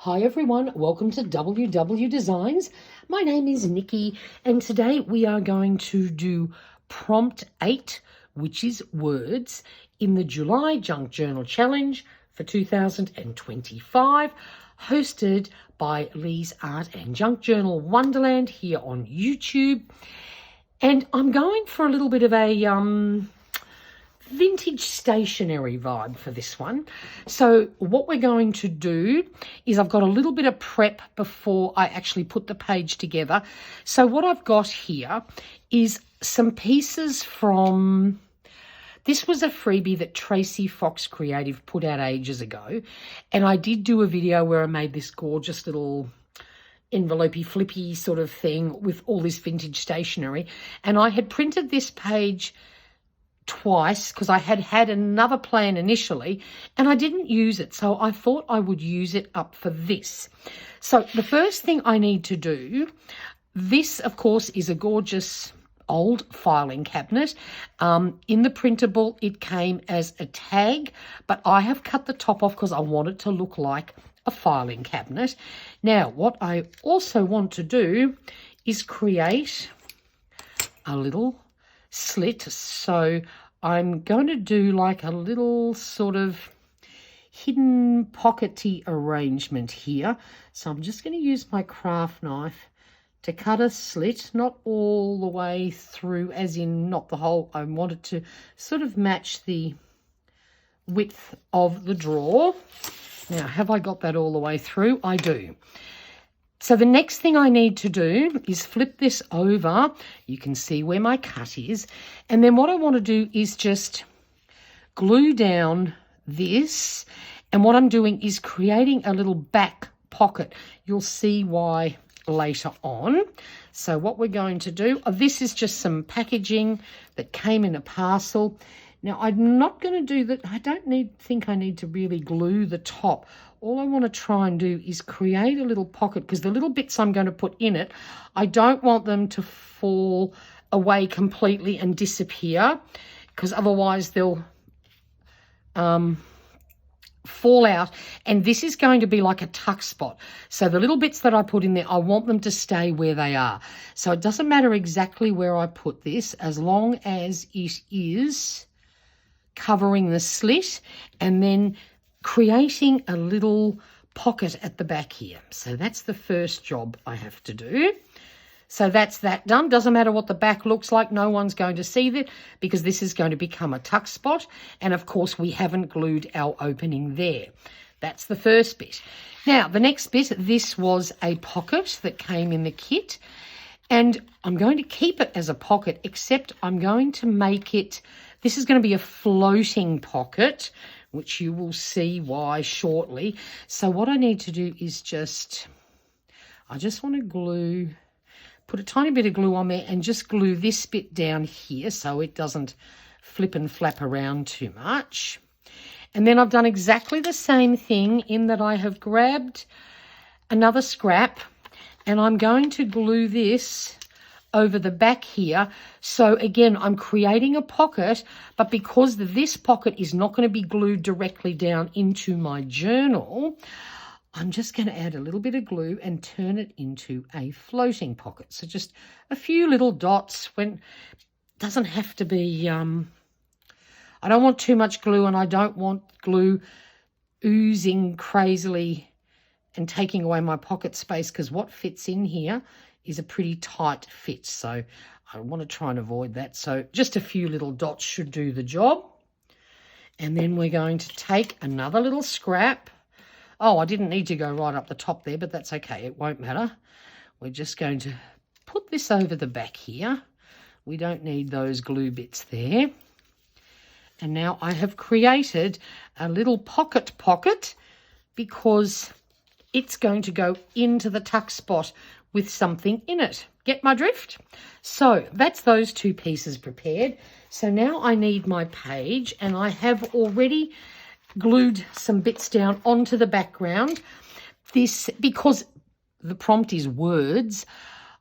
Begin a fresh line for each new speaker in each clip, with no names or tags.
Hi everyone, welcome to WW Designs. My name is Nikki and today we are going to do prompt 8, which is words, in the July Junk Journal Challenge for 2025, hosted by Lee's Art and Junk Journal Wonderland here on YouTube. And I'm going for a little bit of a vintage stationery vibe for this one. So what we're going to do is I've got a little bit of prep before I actually put the page together. So what I've got here is some pieces from, this was a freebie that Tracy Fox Creative put out ages ago, and I did do a video where I made this gorgeous little envelopey flippy sort of thing with all this vintage stationery, and I had printed this page twice because I had another plan initially and I didn't use it, so I thought I would use it up for this. So the first thing I need to do, this of course is a gorgeous old filing cabinet. In the printable it came as a tag, but I have cut the top off because I want it to look like a filing cabinet. Now what I also want to do is create a little slit, so I'm going to do like a little sort of hidden pockety arrangement here. So I'm just going to use my craft knife to cut a slit, not all the way through, as in not the whole. I want it to sort of match the width of the drawer. Now, have I got that all the way through? I do. So the next thing I need to do is flip this over. You can see where my cut is. And then what I want to do is just glue down this. And what I'm doing is creating a little back pocket. You'll see why later on. So what we're going to do, this is just some packaging that came in a parcel. Now, I'm not going to do that. I don't think I need to really glue the top. All I want to try and do is create a little pocket, because the little bits I'm going to put in it, I don't want them to fall away completely and disappear, because otherwise they'll fall out. And this is going to be like a tuck spot. So the little bits that I put in there, I want them to stay where they are. So it doesn't matter exactly where I put this, as long as it is covering the slit and then creating a little pocket at the back here. So that's the first job I have to do. So that's that done. Doesn't matter what the back looks like. No one's going to see that because this is going to become a tuck spot. And of course we haven't glued our opening there. That's the first bit. Now the next bit, this was a pocket that came in the kit. And I'm going to keep it as a pocket, except I'm going to make it, this is going to be a floating pocket, which you will see why shortly. So what I need to do is I just want to glue, put a tiny bit of glue on there and just glue this bit down here so it doesn't flip and flap around too much. And then I've done exactly the same thing in that I have grabbed another scrap and I'm going to glue this over the back here. So again, I'm creating a pocket, but because this pocket is not going to be glued directly down into my journal, I'm just going to add a little bit of glue and turn it into a floating pocket. So just a few little dots. When doesn't have to be, I don't want too much glue and I don't want glue oozing crazily and taking away my pocket space, because what fits in here is a pretty tight fit. So I want to try and avoid that. So just a few little dots should do the job. And then we're going to take another little scrap. Oh, I didn't need to go right up the top there, but that's okay. It won't matter. We're just going to put this over the back here. We don't need those glue bits there. And now I have created a little pocket because it's going to go into the tuck spot with something in it. Get my drift? So that's those two pieces prepared. So now I need my page, and I have already glued some bits down onto the background. This, because the prompt is words,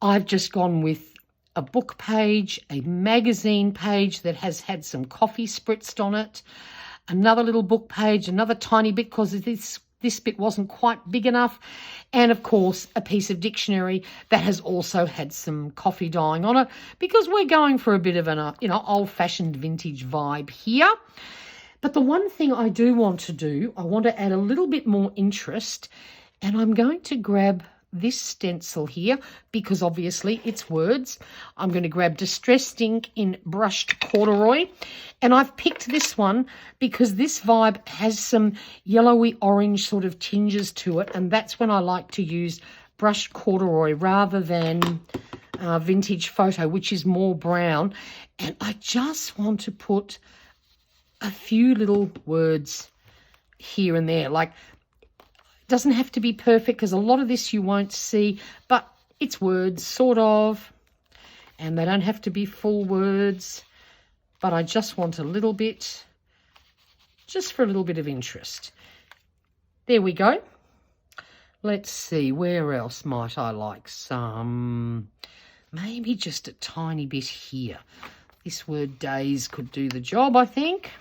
I've just gone with a book page, a magazine page that has had some coffee spritzed on it, another little book page, another tiny bit, because this this bit wasn't quite big enough. And of course, a piece of dictionary that has also had some coffee dyeing on it, because we're going for a bit of an, old-fashioned vintage vibe here. But the one thing I do want to do, I want to add a little bit more interest, and I'm going to grab this stencil here because obviously it's words. I'm going to grab Distressed Ink in Brushed Corduroy, and I've picked this one because this vibe has some yellowy orange sort of tinges to it, and that's when I like to use Brushed Corduroy rather than Vintage Photo, which is more brown. And I just want to put a few little words here and there, like, doesn't have to be perfect because a lot of this you won't see, but it's words, sort of, and they don't have to be full words, but I just want a little bit, just for a little bit of interest. There we go. Let's see, where else might I like some? Maybe just a tiny bit here. This word days could do the job, I think.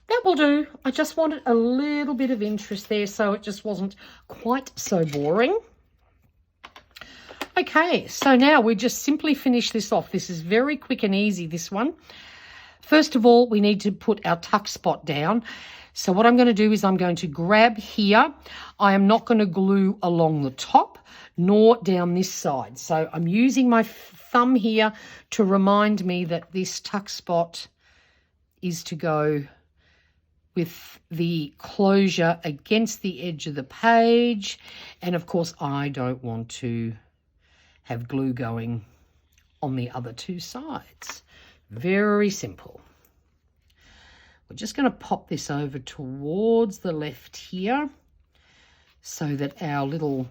That will do. I just wanted a little bit of interest there so it just wasn't quite so boring. Okay, so now we just simply finish this off. This is very quick and easy, this one. First of all, we need to put our tuck spot down. So what I'm going to do is I'm going to grab here. I am not going to glue along the top nor down this side. So I'm using my thumb here to remind me that this tuck spot is to go with the closure against the edge of the page. And of course, I don't want to have glue going on the other two sides. Very simple. We're just going to pop this over towards the left here so that our little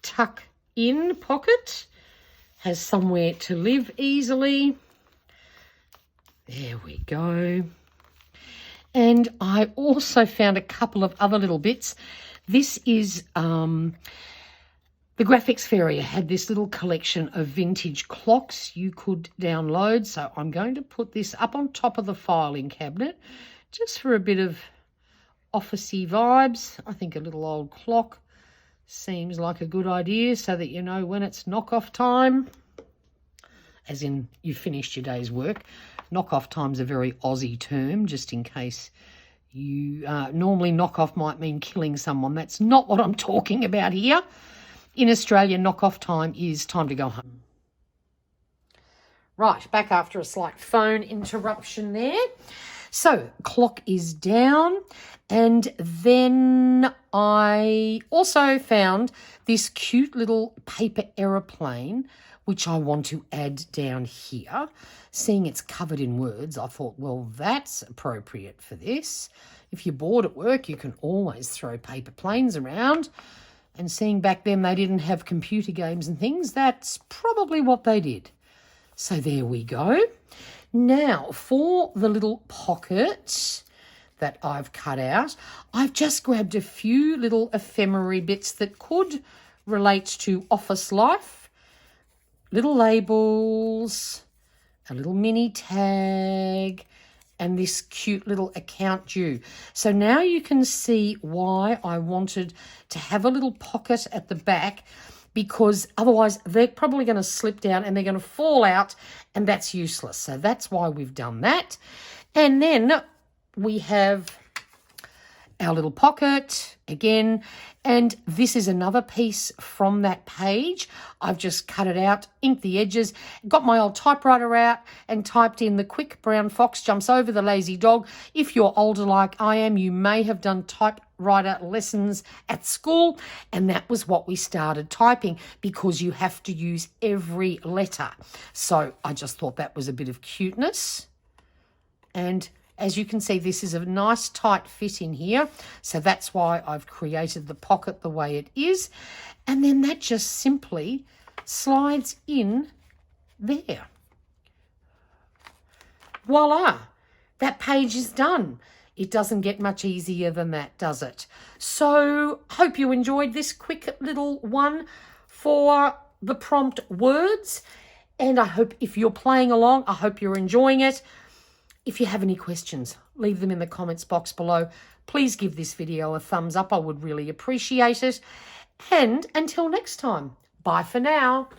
tuck in pocket has somewhere to live easily. There we go. And I also found a couple of other little bits. This is the Graphics Fairy had this little collection of vintage clocks you could download. So I'm going to put this up on top of the filing cabinet just for a bit of officey vibes. I think a little old clock seems like a good idea so that you know when it's knockoff time, as in you finished your day's work. Knockoff time's a very Aussie term, just in case you normally knockoff might mean killing someone. That's not what I'm talking about here. In Australia, knockoff time is time to go home. Right, back after a slight phone interruption there. So, clock is down, and then I also found this cute little paper aeroplane, which I want to add down here. Seeing it's covered in words, I thought, well, that's appropriate for this. If you're bored at work, you can always throw paper planes around. And seeing back then they didn't have computer games and things, that's probably what they did. So there we go. Now, for the little pocket that I've cut out, I've just grabbed a few little ephemera bits that could relate to office life. Little labels, a little mini tag, and this cute little account due. So now you can see why I wanted to have a little pocket at the back, because otherwise they're probably going to slip down and they're going to fall out, and that's useless. So that's why we've done that. And then we have our little pocket again, and this is another piece from that page. I've just cut it out, inked the edges, got my old typewriter out and typed in "The quick brown fox jumps over the lazy dog." If you're older like I am, you may have done typewriter lessons at school, and that was what we started typing because you have to use every letter. So I just thought that was a bit of cuteness. And as you can see, this is a nice tight fit in here. So that's why I've created the pocket the way it is. And then that just simply slides in there. Voila, that page is done. It doesn't get much easier than that, does it? So hope you enjoyed this quick little one for the prompt words. And I hope if you're playing along, I hope you're enjoying it. If you have any questions, leave them in the comments box below. Please give this video a thumbs up. I would really appreciate it. And until next time, bye for now.